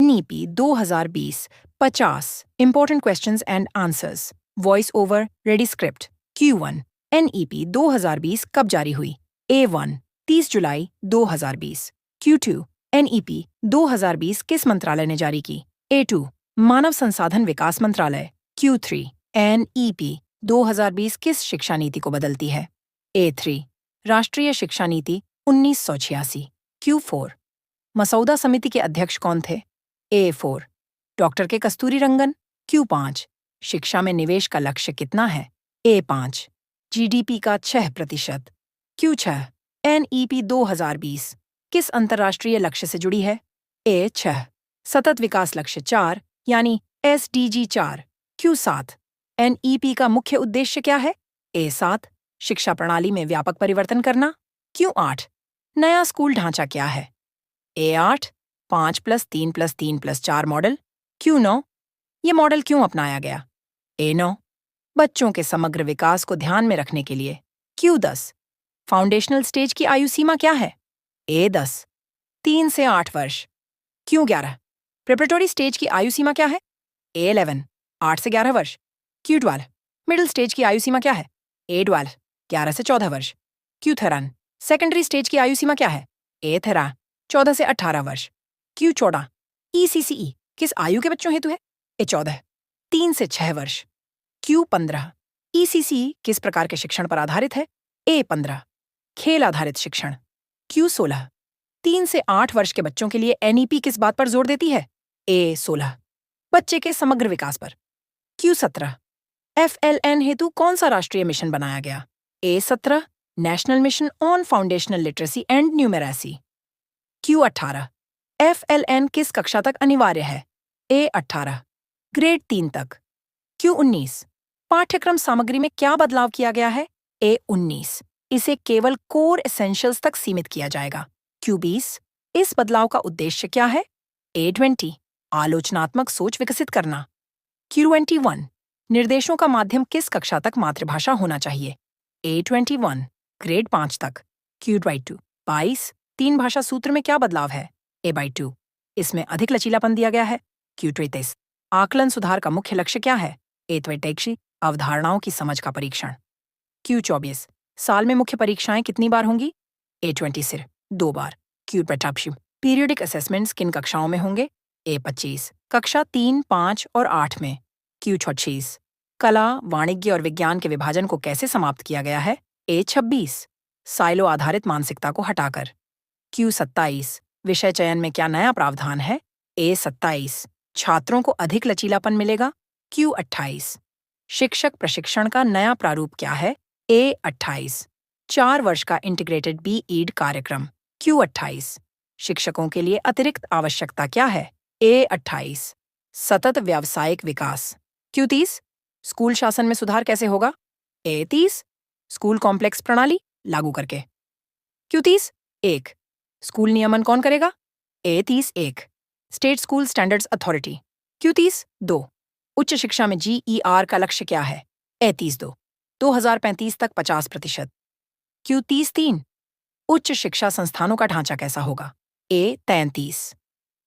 NEP 2020 50 Important Questions and Answers Voice Over Ready Script Q1 NEP 2020 कब जारी हुई? A1 30 जुलाई 2020 Q2 NEP 2020 किस मंत्रालय ने जारी की? A2 मानव संसाधन विकास मंत्रालय Q3 NEP 2020 किस शिक्षा नीति को बदलती है? A3 राष्ट्रीय शिक्षा नीति 1986 Q4 मसौदा समिति के अध्यक्ष कौन थे? A4 डॉक्टर के कस्तूरी रंगन Q5 शिक्षा में निवेश का लक्ष्य कितना है? A5 GDP का 6% Q6 NEP 2020 किस अंतर्राष्ट्रीय लक्ष्य से जुड़ी है? A6 सतत विकास लक्ष्य 4 यानी SDG 4 Q7 NEP का मुख्य उद्देश्य क्या है? A7 शिक्षा प्रणाली में व्यापक परिवर्तन करना Q8 नया स्कूल ढांचा क्या है? A8 5+3+3+4 मॉडल Q9 ये मॉडल क्यों अपनाया गया? A9 बच्चों के समग्र विकास को ध्यान में रखने के लिए Q10 फाउंडेशनल स्टेज की आयु सीमा क्या है? A10 3 से 8 वर्ष Q11 प्रिपरेटरी स्टेज की आयु सीमा क्या है? A11 8 से 11 वर्ष Q12 मिडिल स्टेज की आयु सीमा क्या है? A12 11 से 14 वर्ष Q13 सेकेंडरी स्टेज की आयु सीमा क्या है? A13 14 से 18 वर्ष Q14 ECCE किस आयु के बच्चों हेतु है? A14 3 से 6 वर्ष Q15 ECCE किस प्रकार के शिक्षण पर आधारित है? A15 खेल आधारित शिक्षण Q16 3 से 8 वर्ष के बच्चों के लिए NEP किस बात पर जोर देती है? A16 बच्चे के समग्र विकास पर Q17 FLN हेतु कौन सा राष्ट्रीय मिशन बनाया गया? A17 national mission on foundational literacy and numeracy Q18 FLN किस कक्षा तक अनिवार्य है? A18 ग्रेड 3 तक Q19 पाठ्यक्रम सामग्री में क्या बदलाव किया गया है? A19 इसे केवल कोर एसेंशियल्स तक सीमित किया जाएगा Q20 इस बदलाव का उद्देश्य क्या है? A20 आलोचनात्मक सोच विकसित करना Q21 निर्देशों का माध्यम किस कक्षा तक मातृभाषा होना चाहिए? A21 ग्रेड 5 तक Q22 22 तीन भाषा सूत्र में क्या बदलाव है? A/2 इसमें अधिक लचीलापन दिया गया है Q23 आकलन सुधार का मुख्य लक्ष्य क्या है? A23 अवधारणाओं की समझ का परीक्षण Q24 साल में मुख्य परीक्षाएं कितनी बार होंगी? A26 2 बार Q25 पीरियडिक असेसमेंट्स किन कक्षाओं में होंगे? A25 कक्षा 3, 5 और 8 में Q26 कला, वाणिज्य और विज्ञान के विभाजन को कैसे समाप्त किया गया है? A26 साइलो आधारित मानसिकता को हटाकर Q27 विषय चयन में क्या नया प्रावधान है? A27 छात्रों को अधिक लचीलापन मिलेगा Q28 शिक्षक प्रशिक्षण का नया प्रारूप क्या है? A28 4 वर्ष का इंटीग्रेटेड BEd कार्यक्रम Q28 शिक्षकों के लिए अतिरिक्त आवश्यकता क्या है? A28 सतत व्यावसायिक विकास Q30 स्कूल शासन में सुधार कैसे होगा? A30 स्कूल कॉम्प्लेक्स प्रणाली लागू करके Q30 1 स्कूल नियमन कौन करेगा? A30 1 state school standards authority Q30 2 उच्च शिक्षा में GER का लक्ष्य क्या है? A30 2 2035 तक 50% Q30 3 उच्च शिक्षा संस्थानों का ढांचा कैसा होगा? A33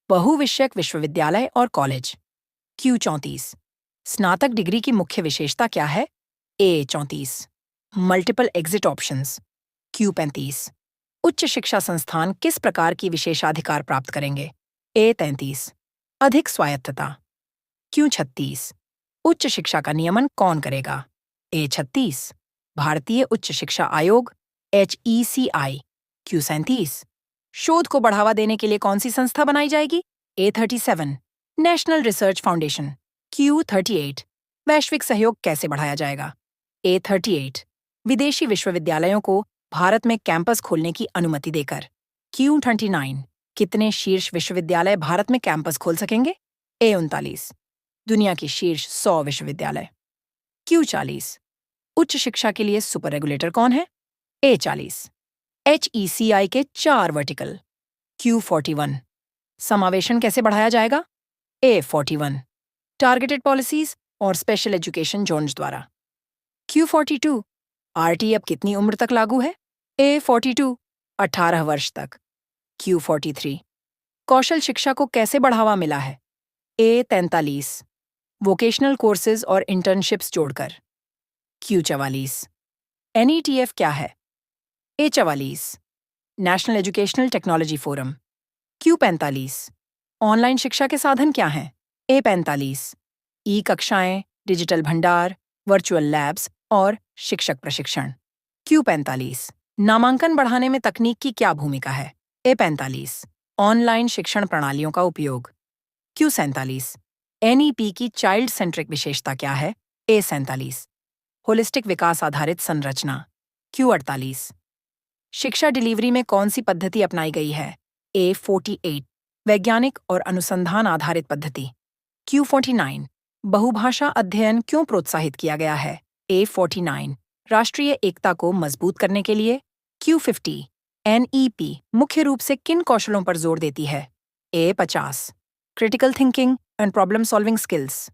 बहुविषयक विश्वविद्यालय और कॉलेज Q34 स्नातक डिग्री की मुख्य विशेषता क्या है? A34 multiple exit options Q35 उच्च शिक्षा संस्थान किस प्रकार की विशेषाधिकार प्राप्त करेंगे? A33 अधिक स्वायत्तता Q36 उच्च शिक्षा का नियमन कौन करेगा? A36 भारतीय उच्च शिक्षा आयोग HECI Q37 शोध को बढ़ावा देने के लिए कौन सी संस्था बनाई जाएगी? A37 national research foundation Q38 वैश्विक सहयोग कैसे बढ़ाया जाएगा? A38 विदेशी विश्वविद्यालयों को भारत में कैंपस खोलने की अनुमति देकर Q29 कितने शीर्ष विश्वविद्यालय भारत में कैंपस खोल सकेंगे? A39 दुनिया की शीर्ष 100 विश्वविद्यालय Q40 उच्च शिक्षा के लिए सुपर रेगुलेटर कौन है? A40 HECI के 4 वर्टिकल Q41 समावेशन कैसे बढ़ाया जाएगा? A41 टारगेटेड पॉलिसीज और स्पेशल एजुकेशन जोन्स द्वारा Q42 RT अब कितनी उम्र तक लागू है? A42 18 वर्ष तक Q43 कौशल शिक्षा को कैसे बढ़ावा मिला है? ए 43 वोकेशनल कोर्सेज और इंटर्नशिप्स जोड़कर। क्यू 44 NETF क्या है? ए 44 national educational technology forum. Q 45 online शिक्षा के साधन क्या हैं? ए 45 ई कक्षाएं, डिजिटल भंडार, वर्चुअल लैब्स और शिक्षक प्रशिक्षण। क्यू 45 नामांकन बढ़ाने में तकनीक की क्या भूमिका है? ए 45 ऑनलाइन शिक्षण प्रणालियों का उपयोग। क्यू 47 NEP की चाइल्ड सेंट्रिक विशेषता क्या है? ए 47 होलिस्टिक विकास आधारित संरचना। क्यू 48 शिक्षा डिलीवरी में कौन सी पद्धति अपनाई गई है? ए 48 वैज्ञानिक और अनुसंधान आधारित पद्धति। क्यू 49 बहुभाषा अध्ययन क्यों प्रोत्साहित किया गया है? ए 49 राष्ट्रीय एकता को मजबूत करने के लिए। क्यू 50 NEP मुख्य रूप से किन कौशलों पर जोर देती है? ए 50 critical thinking and problem solving skills.